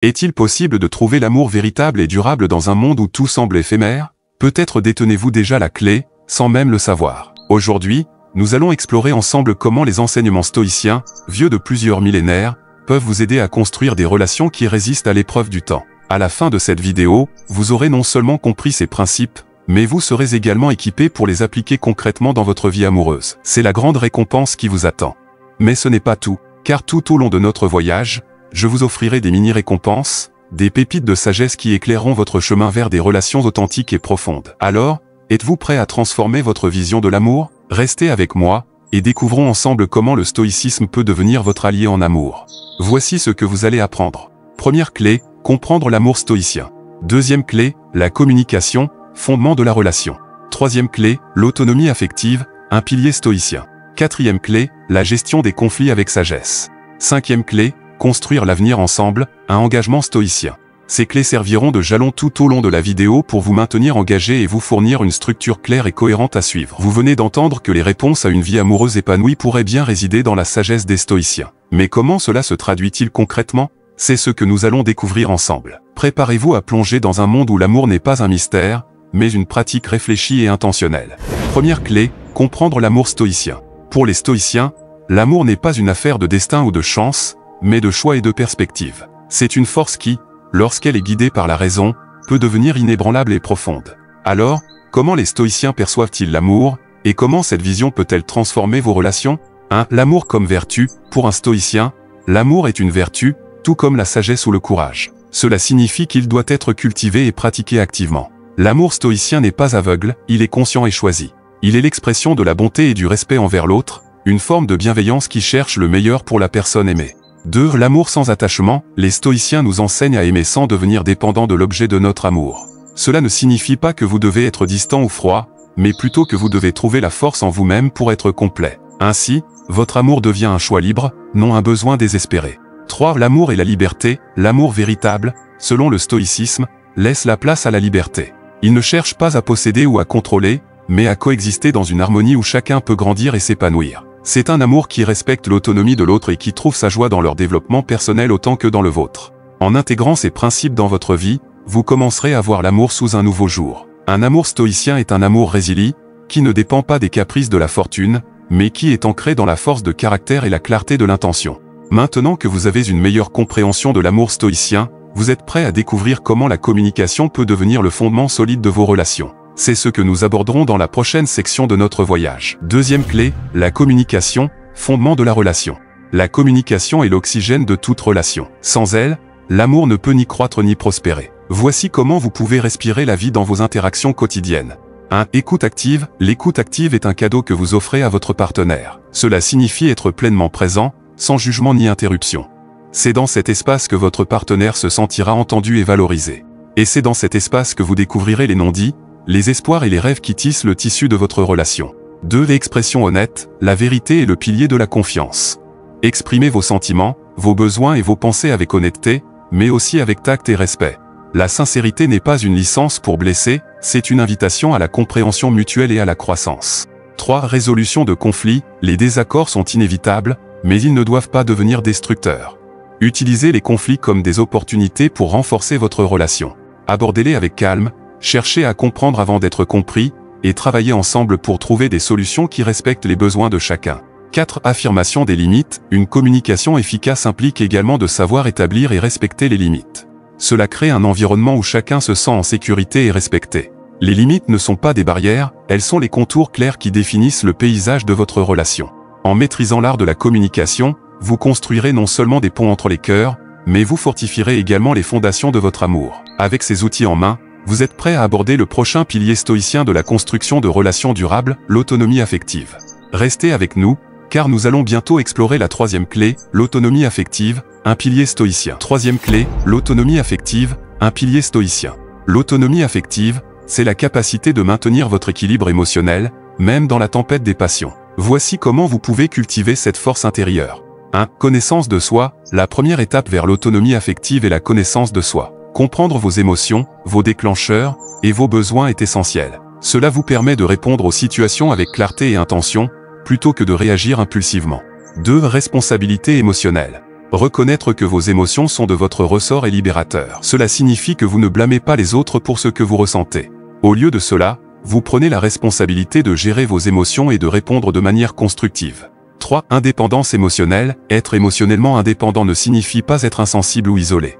Est-il possible de trouver l'amour véritable et durable dans un monde où tout semble éphémère? Peut-être détenez-vous déjà la clé, sans même le savoir. Aujourd'hui, nous allons explorer ensemble comment les enseignements stoïciens, vieux de plusieurs millénaires, peuvent vous aider à construire des relations qui résistent à l'épreuve du temps. À la fin de cette vidéo, vous aurez non seulement compris ces principes, mais vous serez également équipé pour les appliquer concrètement dans votre vie amoureuse. C'est la grande récompense qui vous attend. Mais ce n'est pas tout, car tout au long de notre voyage, je vous offrirai des mini-récompenses, des pépites de sagesse qui éclaireront votre chemin vers des relations authentiques et profondes. Alors, êtes-vous prêt à transformer votre vision de l'amour? Restez avec moi, et découvrons ensemble comment le stoïcisme peut devenir votre allié en amour. Voici ce que vous allez apprendre. Première clé, comprendre l'amour stoïcien. Deuxième clé, la communication, fondement de la relation. Troisième clé, l'autonomie affective, un pilier stoïcien. Quatrième clé, la gestion des conflits avec sagesse. Cinquième clé, construire l'avenir ensemble, un engagement stoïcien. Ces clés serviront de jalon tout au long de la vidéo pour vous maintenir engagé et vous fournir une structure claire et cohérente à suivre. Vous venez d'entendre que les réponses à une vie amoureuse épanouie pourraient bien résider dans la sagesse des stoïciens. Mais comment cela se traduit-il concrètement? C'est ce que nous allons découvrir ensemble. Préparez-vous à plonger dans un monde où l'amour n'est pas un mystère, mais une pratique réfléchie et intentionnelle. Première clé, comprendre l'amour stoïcien. Pour les stoïciens, l'amour n'est pas une affaire de destin ou de chance, mais de choix et de perspective. C'est une force qui, lorsqu'elle est guidée par la raison, peut devenir inébranlable et profonde. Alors, comment les stoïciens perçoivent-ils l'amour, et comment cette vision peut-elle transformer vos relations? 1. L'amour comme vertu. Pour un stoïcien, l'amour est une vertu, tout comme la sagesse ou le courage. Cela signifie qu'il doit être cultivé et pratiqué activement. L'amour stoïcien n'est pas aveugle, il est conscient et choisi. Il est l'expression de la bonté et du respect envers l'autre, une forme de bienveillance qui cherche le meilleur pour la personne aimée. 2. L'amour sans attachement. Les stoïciens nous enseignent à aimer sans devenir dépendant de l'objet de notre amour. Cela ne signifie pas que vous devez être distant ou froid, mais plutôt que vous devez trouver la force en vous-même pour être complet. Ainsi, votre amour devient un choix libre, non un besoin désespéré. 3. L'amour et la liberté. L'amour véritable, selon le stoïcisme, laisse la place à la liberté. Il ne cherche pas à posséder ou à contrôler, mais à coexister dans une harmonie où chacun peut grandir et s'épanouir. C'est un amour qui respecte l'autonomie de l'autre et qui trouve sa joie dans leur développement personnel autant que dans le vôtre. En intégrant ces principes dans votre vie, vous commencerez à voir l'amour sous un nouveau jour. Un amour stoïcien est un amour résilient, qui ne dépend pas des caprices de la fortune, mais qui est ancré dans la force de caractère et la clarté de l'intention. Maintenant que vous avez une meilleure compréhension de l'amour stoïcien, vous êtes prêt à découvrir comment la communication peut devenir le fondement solide de vos relations. C'est ce que nous aborderons dans la prochaine section de notre voyage. Deuxième clé, la communication, fondement de la relation. La communication est l'oxygène de toute relation. Sans elle, l'amour ne peut ni croître ni prospérer. Voici comment vous pouvez respirer la vie dans vos interactions quotidiennes. 1. Écoute active. L'écoute active est un cadeau que vous offrez à votre partenaire. Cela signifie être pleinement présent, sans jugement ni interruption. C'est dans cet espace que votre partenaire se sentira entendu et valorisé. Et c'est dans cet espace que vous découvrirez les non-dits, les espoirs et les rêves qui tissent le tissu de votre relation. 2. L'expression honnête. La vérité est le pilier de la confiance. Exprimez vos sentiments, vos besoins et vos pensées avec honnêteté, mais aussi avec tact et respect. La sincérité n'est pas une licence pour blesser, c'est une invitation à la compréhension mutuelle et à la croissance. 3. Résolution de conflits. Les désaccords sont inévitables, mais ils ne doivent pas devenir destructeurs. Utilisez les conflits comme des opportunités pour renforcer votre relation. Abordez-les avec calme, cherchez à comprendre avant d'être compris, et travaillez ensemble pour trouver des solutions qui respectent les besoins de chacun. 4. Affirmation des limites. Une communication efficace implique également de savoir établir et respecter les limites. Cela crée un environnement où chacun se sent en sécurité et respecté. Les limites ne sont pas des barrières, elles sont les contours clairs qui définissent le paysage de votre relation. En maîtrisant l'art de la communication, vous construirez non seulement des ponts entre les cœurs, mais vous fortifierez également les fondations de votre amour. Avec ces outils en main, vous êtes prêt à aborder le prochain pilier stoïcien de la construction de relations durables, l'autonomie affective. Restez avec nous, car nous allons bientôt explorer la troisième clé, l'autonomie affective, un pilier stoïcien. Troisième clé, l'autonomie affective, un pilier stoïcien. L'autonomie affective, c'est la capacité de maintenir votre équilibre émotionnel, même dans la tempête des passions. Voici comment vous pouvez cultiver cette force intérieure. 1. Connaissance de soi. La première étape vers l'autonomie affective est la connaissance de soi. Comprendre vos émotions, vos déclencheurs et vos besoins est essentiel. Cela vous permet de répondre aux situations avec clarté et intention, plutôt que de réagir impulsivement. 2. Responsabilité émotionnelle. Reconnaître que vos émotions sont de votre ressort est libérateur. Cela signifie que vous ne blâmez pas les autres pour ce que vous ressentez. Au lieu de cela, vous prenez la responsabilité de gérer vos émotions et de répondre de manière constructive. 3. Indépendance émotionnelle. Être émotionnellement indépendant ne signifie pas être insensible ou isolé.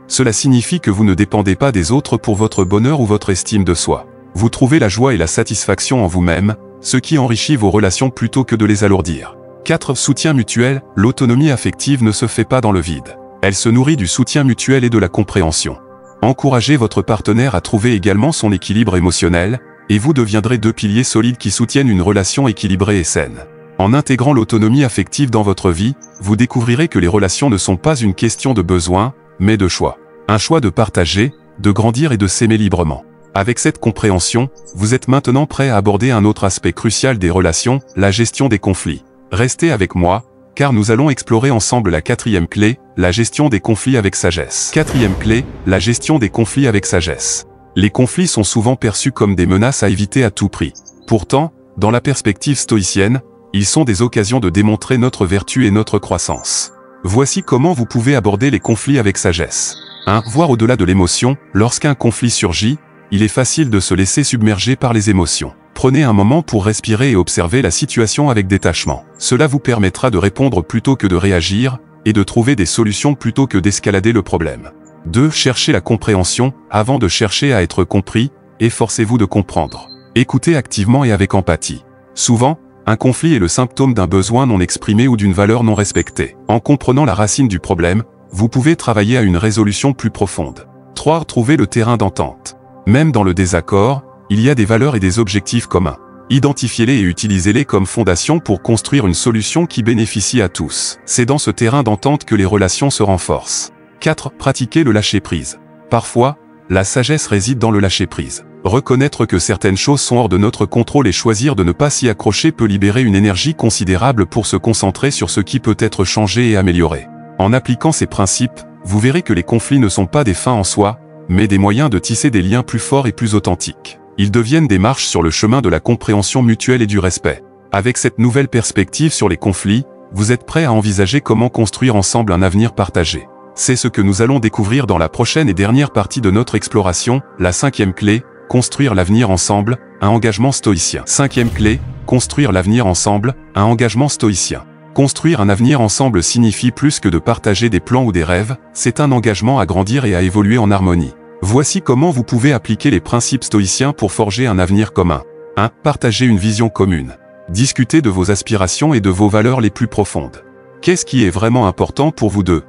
Cela signifie que vous ne dépendez pas des autres pour votre bonheur ou votre estime de soi. Vous trouvez la joie et la satisfaction en vous-même, ce qui enrichit vos relations plutôt que de les alourdir. 4. Soutien mutuel. L'autonomie affective ne se fait pas dans le vide. Elle se nourrit du soutien mutuel et de la compréhension. Encouragez votre partenaire à trouver également son équilibre émotionnel, et vous deviendrez deux piliers solides qui soutiennent une relation équilibrée et saine. En intégrant l'autonomie affective dans votre vie, vous découvrirez que les relations ne sont pas une question de besoin, mais de choix. Un choix de partager, de grandir et de s'aimer librement. Avec cette compréhension, vous êtes maintenant prêt à aborder un autre aspect crucial des relations, la gestion des conflits. Restez avec moi, car nous allons explorer ensemble la 4e clé, la gestion des conflits avec sagesse. 4e clé, la gestion des conflits avec sagesse. Les conflits sont souvent perçus comme des menaces à éviter à tout prix. Pourtant, dans la perspective stoïcienne, ils sont des occasions de démontrer notre vertu et notre croissance. Voici comment vous pouvez aborder les conflits avec sagesse. 1. Voir au-delà de l'émotion. Lorsqu'un conflit surgit, il est facile de se laisser submerger par les émotions. Prenez un moment pour respirer et observer la situation avec détachement. Cela vous permettra de répondre plutôt que de réagir, et de trouver des solutions plutôt que d'escalader le problème. 2. Cherchez la compréhension. Avant de chercher à être compris, efforcez-vous de comprendre. Écoutez activement et avec empathie. Souvent, un conflit est le symptôme d'un besoin non exprimé ou d'une valeur non respectée. En comprenant la racine du problème, vous pouvez travailler à une résolution plus profonde. 3. Trouver le terrain d'entente. Même dans le désaccord, il y a des valeurs et des objectifs communs. Identifiez-les et utilisez-les comme fondation pour construire une solution qui bénéficie à tous. C'est dans ce terrain d'entente que les relations se renforcent. 4. Pratiquer le lâcher-prise. Parfois, la sagesse réside dans le lâcher-prise. Reconnaître que certaines choses sont hors de notre contrôle et choisir de ne pas s'y accrocher peut libérer une énergie considérable pour se concentrer sur ce qui peut être changé et amélioré. En appliquant ces principes, vous verrez que les conflits ne sont pas des fins en soi, mais des moyens de tisser des liens plus forts et plus authentiques. Ils deviennent des marches sur le chemin de la compréhension mutuelle et du respect. Avec cette nouvelle perspective sur les conflits, vous êtes prêt à envisager comment construire ensemble un avenir partagé. C'est ce que nous allons découvrir dans la prochaine et dernière partie de notre exploration, la 5e clé, construire l'avenir ensemble, un engagement stoïcien. 5e clé, construire l'avenir ensemble, un engagement stoïcien. Construire un avenir ensemble signifie plus que de partager des plans ou des rêves, c'est un engagement à grandir et à évoluer en harmonie. Voici comment vous pouvez appliquer les principes stoïciens pour forger un avenir commun. 1. Partager une vision commune. Discutez de vos aspirations et de vos valeurs les plus profondes. Qu'est-ce qui est vraiment important pour vous deux?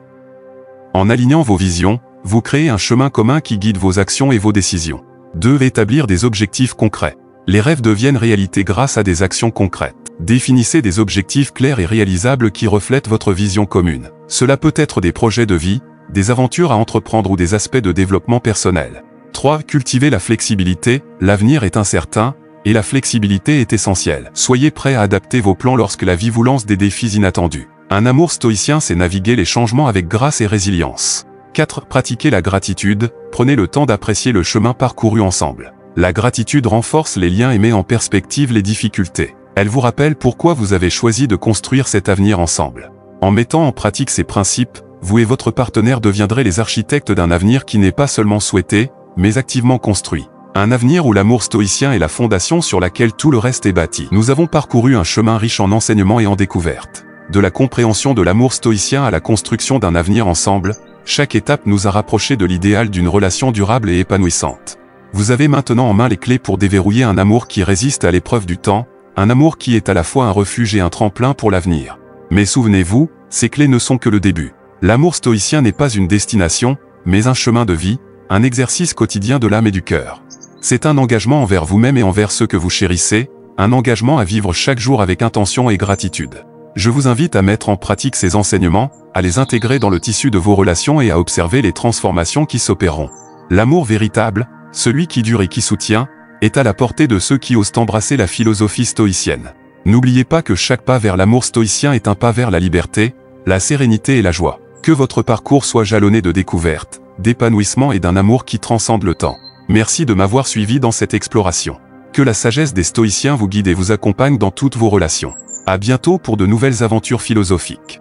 En alignant vos visions, vous créez un chemin commun qui guide vos actions et vos décisions. 2. Établir des objectifs concrets. Les rêves deviennent réalité grâce à des actions concrètes. Définissez des objectifs clairs et réalisables qui reflètent votre vision commune. Cela peut être des projets de vie, des aventures à entreprendre ou des aspects de développement personnel. 3. Cultivez la flexibilité. L'avenir est incertain, et la flexibilité est essentielle. Soyez prêt à adapter vos plans lorsque la vie vous lance des défis inattendus. Un amour stoïcien, c'est naviguer les changements avec grâce et résilience. 4. Pratiquez la gratitude. Prenez le temps d'apprécier le chemin parcouru ensemble. La gratitude renforce les liens et met en perspective les difficultés. Elle vous rappelle pourquoi vous avez choisi de construire cet avenir ensemble. En mettant en pratique ces principes, vous et votre partenaire deviendrez les architectes d'un avenir qui n'est pas seulement souhaité, mais activement construit. Un avenir où l'amour stoïcien est la fondation sur laquelle tout le reste est bâti. Nous avons parcouru un chemin riche en enseignements et en découvertes. De la compréhension de l'amour stoïcien à la construction d'un avenir ensemble, chaque étape nous a rapprochés de l'idéal d'une relation durable et épanouissante. Vous avez maintenant en main les clés pour déverrouiller un amour qui résiste à l'épreuve du temps, un amour qui est à la fois un refuge et un tremplin pour l'avenir. Mais souvenez-vous, ces clés ne sont que le début. L'amour stoïcien n'est pas une destination, mais un chemin de vie, un exercice quotidien de l'âme et du cœur. C'est un engagement envers vous-même et envers ceux que vous chérissez, un engagement à vivre chaque jour avec intention et gratitude. Je vous invite à mettre en pratique ces enseignements, à les intégrer dans le tissu de vos relations et à observer les transformations qui s'opéreront. L'amour véritable, celui qui dure et qui soutient, est à la portée de ceux qui osent embrasser la philosophie stoïcienne. N'oubliez pas que chaque pas vers l'amour stoïcien est un pas vers la liberté, la sérénité et la joie. Que votre parcours soit jalonné de découvertes, d'épanouissement et d'un amour qui transcende le temps. Merci de m'avoir suivi dans cette exploration. Que la sagesse des stoïciens vous guide et vous accompagne dans toutes vos relations. À bientôt pour de nouvelles aventures philosophiques.